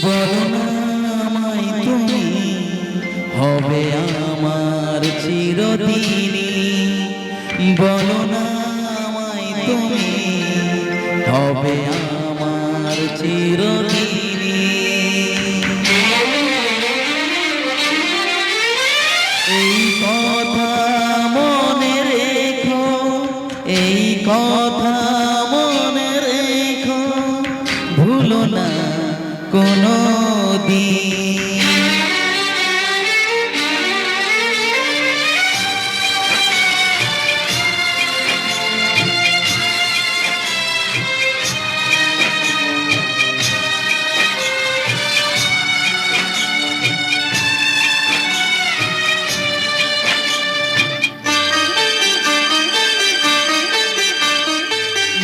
বলো না আমায় তুমি হবে আমার চিরদিনী। বলো না আমায় তুমি হবে আমার চিরদিনী। এই কথা মনে রেখো, এই কথা মনে রেখো, ভুলো না কোনো দিন।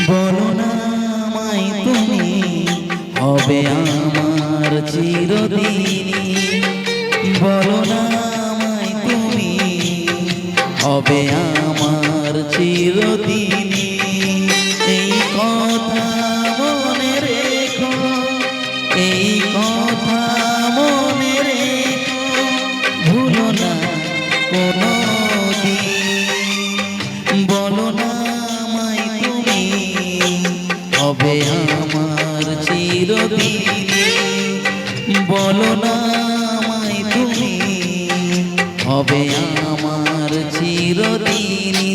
বলো না আমায় তুমি হবে আমার চিরদিনী। বলো না আমায় তুমি হবে আমার চিরদিনী। এই কথা মনে রেখো, এই কথা মনে রেখো, ভুলো না কোনো দিন। বলো না আমায় তুমি হবে আমার চিরদিনী। বলো না আমায় তুমি হবে আমার চিরদিনী।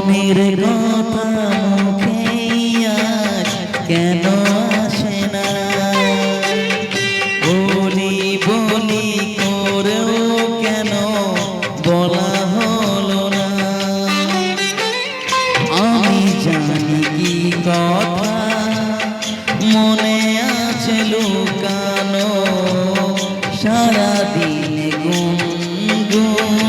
মনের কথা মুখে আজ কেন আসে না? বলি বলি করেও কেন বলা হলো না? আমি জানি কি কথা মনে আছে লুকানো, সারাদিন গুনগুন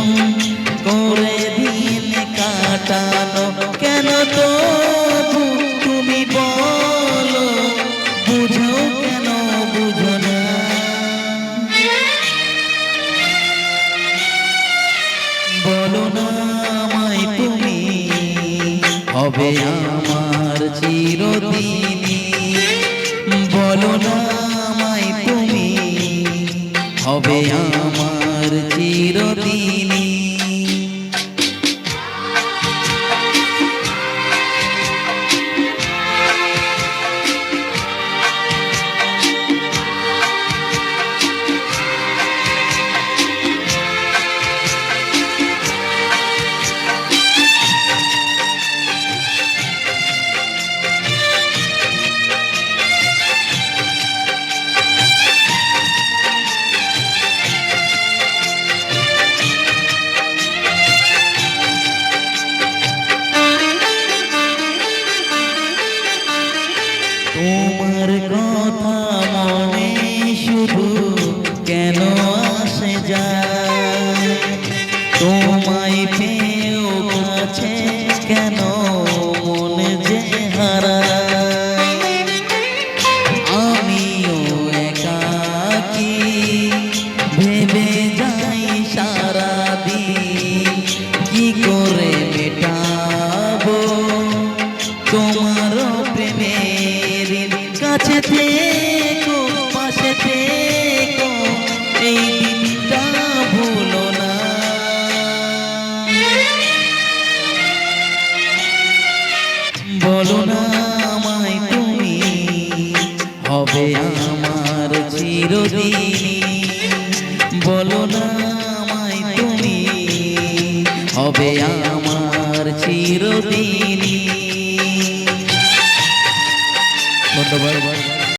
করে দিন কাটানো। কেন তো তুমি বলো, বুঝো কেন বুঝো না? বলো না আমায় তুমি হবে আমার চিরদিনী। বলো না আমায় তুমি হবে আমার চিরদিনী। তোমার কথা মনে শুধু কেন আসে যায়? তোমায় পেয়েও কাছে কেন মনে যে হারায়? আমিও একাকী ভেবে যাই সারাদিন, কি করে মেটাবো তোমার প্রেমের কাছে থেকো, পাশে থেকো, এই দিনটা ভুলো না। বলো না আমায় তুমি হবে আমার চিরদিনী। বলো না আমায় তুমি হবে আমার চিরদিনী। ধন্যবাদ।